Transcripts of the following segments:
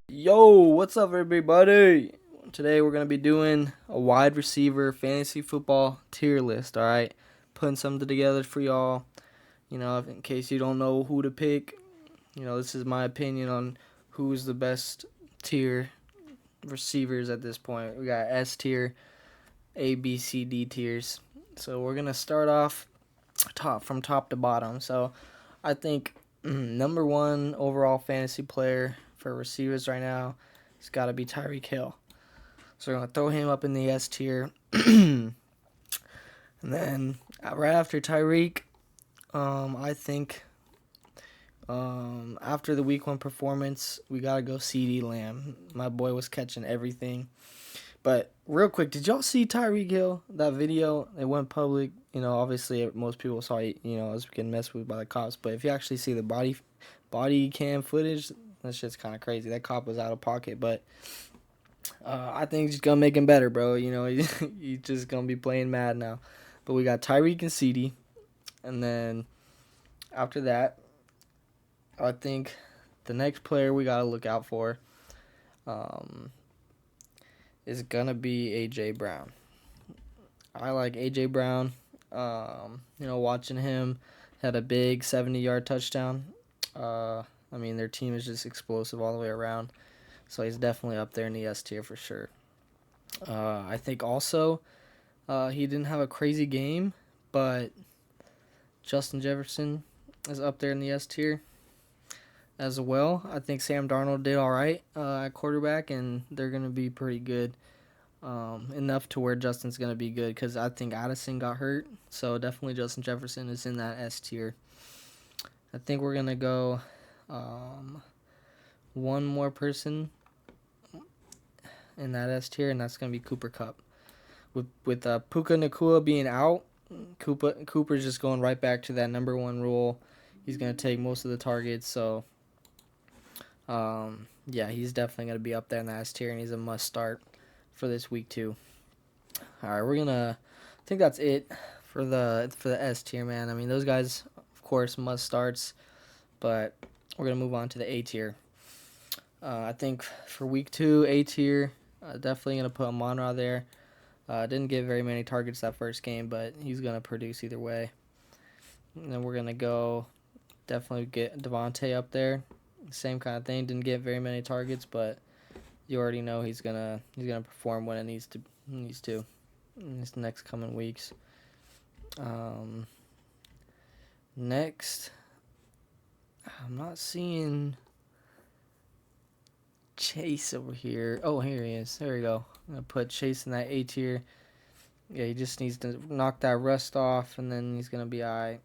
Yo, what's up, everybody? Today we're gonna be doing a wide receiver fantasy football tier list. All right, putting something together for y'all. In case you don't know who to pick, this is my opinion on who's the best tier receivers at this point. We got S tier, A, B, C, D tiers. So we're gonna start off from top to bottom. So I think number one overall fantasy player for receivers right now has got to be Tyreek Hill. So we're going to throw him up in the S tier. And then right after Tyreek, I think after the week one performance, we got to go CD Lamb. My boy was catching everything. But real quick, did y'all see Tyreek Hill? That video, it went public. Obviously most people saw it, it was getting messed with by the cops. But if you actually see the body cam footage, that shit's kind of crazy. That cop was out of pocket. But I think he's going to make him better, bro. He's just going to be playing mad now. But we got Tyreek and CD. And then after that, I think the next player we got to look out for is going to be A.J. Brown. I like A.J. Brown. Watching him, had a big 70-yard touchdown. Their team is just explosive all the way around. So he's definitely up there in the S tier for sure. I think also he didn't have a crazy game, but Justin Jefferson is up there in the S tier as well. I think Sam Darnold did all right at quarterback, and they're going to be pretty good. Enough to where Justin's going to be good because I think Addison got hurt. So definitely Justin Jefferson is in that S tier. I think we're going to go one more person in that S tier, and that's going to be Cooper Kupp. With Puka Nacua being out, Cooper's just going right back to that number one rule. He's going to take most of the targets. So, he's definitely going to be up there in that S tier, and he's a must start for this week 2. All right, I think that's it for the S tier, man. I mean, those guys, of course, must starts, but we're gonna move on to the A tier. I think for week 2, A tier, definitely gonna put Amon-Ra there. Didn't get very many targets that first game, but he's gonna produce either way. And then we're gonna go definitely get Devontae up there. Same kind of thing. Didn't get very many targets, but you already know he's gonna perform when it needs to in these next coming weeks. Next, I'm not seeing Chase over here. Oh, here he is. There we go. I'm gonna put Chase in that A tier. Yeah, he just needs to knock that rust off, and then he's gonna be alright.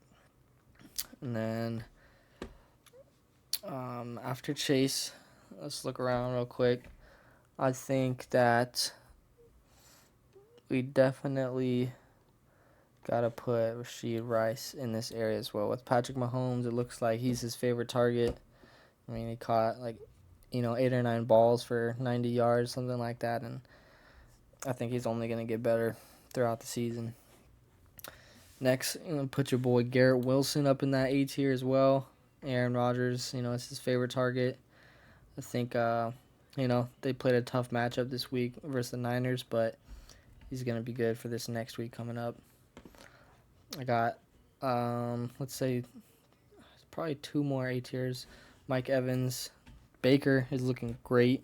And then after Chase, let's look around real quick. I think that we definitely got to put Rashid Rice in this area as well. With Patrick Mahomes, it looks like he's his favorite target. I mean, he caught 8 or 9 balls for 90 yards, something like that, and I think he's only going to get better throughout the season. Next, put your boy Garrett Wilson up in that A tier as well. Aaron Rodgers, it's his favorite target. I think they played a tough matchup this week versus the Niners, but he's going to be good for this next week coming up. I got, let's say, probably 2 more A tiers. Mike Evans. Baker is looking great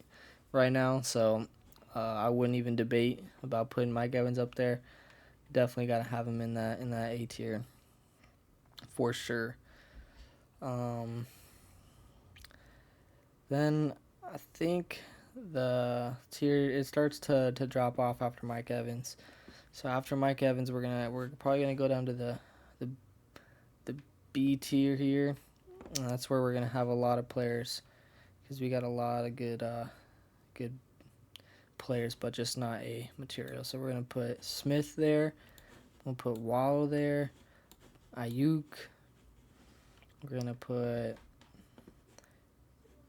right now, so I wouldn't even debate about putting Mike Evans up there. Definitely got to have him in that A tier for sure. Then I think the tier, it starts to drop off after Mike Evans. So after Mike Evans, we're probably gonna go down to the B tier here. And that's where we're gonna have a lot of players because we got a lot of good players, but just not A material. So we're gonna put Smith there. We'll put Waddle there. Ayuk. We're gonna put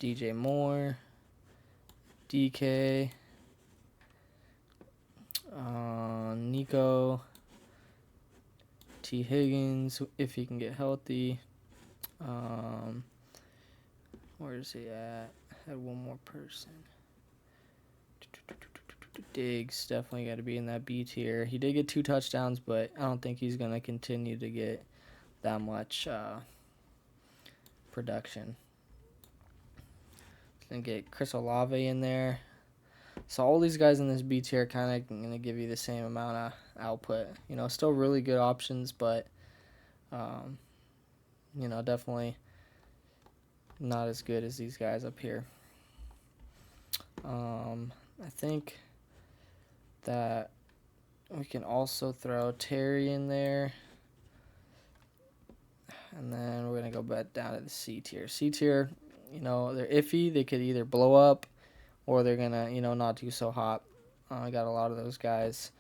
DJ Moore, DK, Nico, T. Higgins if he can get healthy. Where is he at? I had one more person. Diggs definitely got to be in that B tier. He did get 2 touchdowns, but I don't think he's going to continue to get that much production. Then get Chris Olave in there. So all these guys in this B tier are kind of going to give you the same amount of output. You know, still really good options, but, you know, definitely not as good as these guys up here. I think that we can also throw Teir in there. And then we're going to go back down to the C tier. C tier, you know, they're iffy. They could either blow up or they're going to, you know, not do so hot. I got a lot of those guys.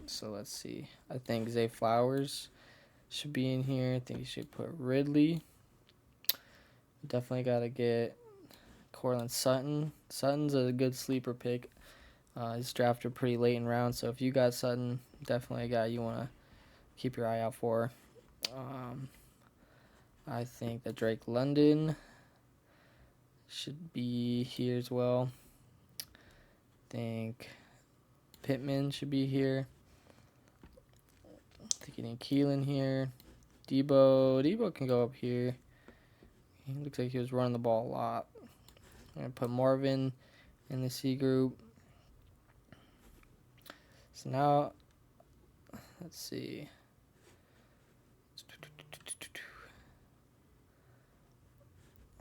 So let's see. I think Zay Flowers should be in here. I think you should put Ridley. Definitely got to get Cortland Sutton. Sutton's a good sleeper pick. He's drafted pretty late in rounds, so if you got Sutton, definitely a guy you want to keep your eye out for. I think that Drake London should be here as well. I think Pittman should be here. I think getting Keelan here. Debo can go up here. He looks like he was running the ball a lot. I'm going to put Marvin in the C group. So now, let's see.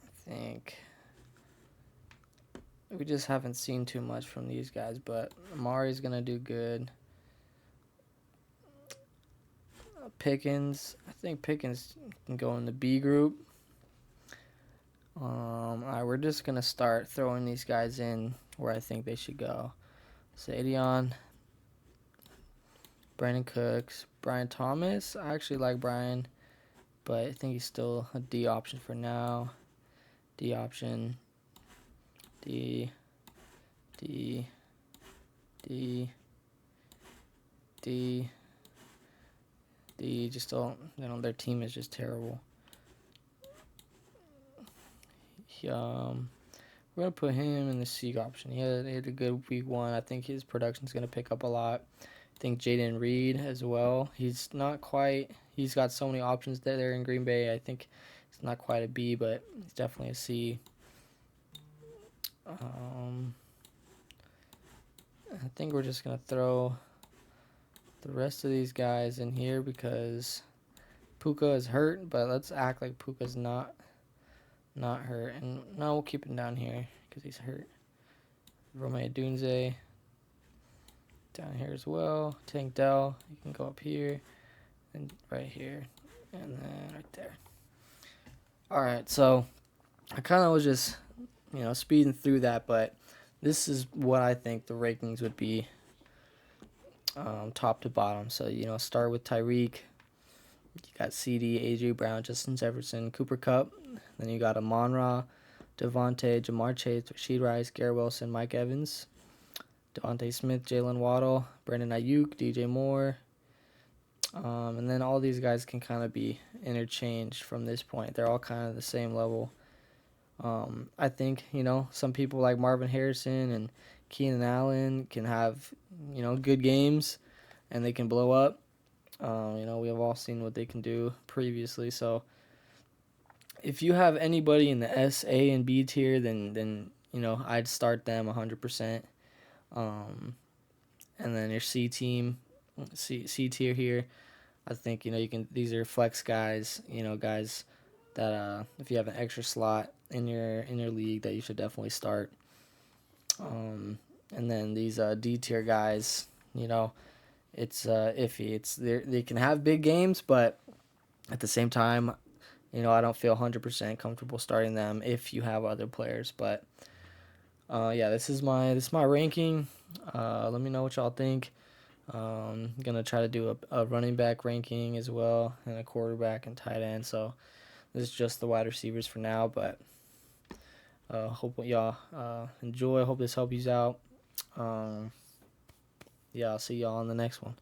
I think we just haven't seen too much from these guys, but Amari's going to do good. Pickens, I think Pickens can go in the B group. All right, we're just going to start throwing these guys in where I think they should go. Sadion, Brandon Cooks, Brian Thomas. I actually like Brian, but I think he's still a D option for now. D option. D. Just don't, you know, their team is just terrible. We're going to put him in the C option. He had a good week 1. I think his production's going to pick up a lot. I think Jaden Reed as well. He's not quite, he's got so many options there in Green Bay. I think it's not quite a B, but it's definitely a C. I think we're just going to throw the rest of these guys in here because Puka is hurt, but let's act like Puka's not hurt. And no, we'll keep him down here because he's hurt. Rome Dunze down here as well. Tank Dell, you can go up here and right here and then right there. All right, so I kind of was just, you know, speeding through that, but this is what I think the rankings would be top to bottom. So, you know, start with Tyreek. You got CD, A.J. Brown, Justin Jefferson, Cooper Kupp. Then you got Amon-Ra, Devontae, Jamar Chase, Rashid Rice, Garrett Wilson, Mike Evans, Devontae Smith, Jalen Waddle, Brandon Ayuk, DJ Moore. And then all these guys can kind of be interchanged from this point. They're all kind of the same level. I think, you know, some people like Marvin Harrison and Keenan Allen can have, you know, good games and they can blow up. You know, we have all seen what they can do previously. So if you have anybody in the S, A, and B tier, then you know, I'd start them 100%. And then your C team, C tier here, I think, you know, you can, these are flex guys, you know, guys that if you have an extra slot in your league that you should definitely start. And then these D tier guys, you know, it's iffy. They can have big games, but at the same time, you know, I don't feel 100% comfortable starting them if you have other players. But yeah, this is my ranking. Let me know what y'all think. I'm gonna try to do a running back ranking as well, and a quarterback and tight end. So this is just the wide receivers for now, but hope y'all enjoy. Hope this helps you out. Yeah, I'll see y'all on the next one.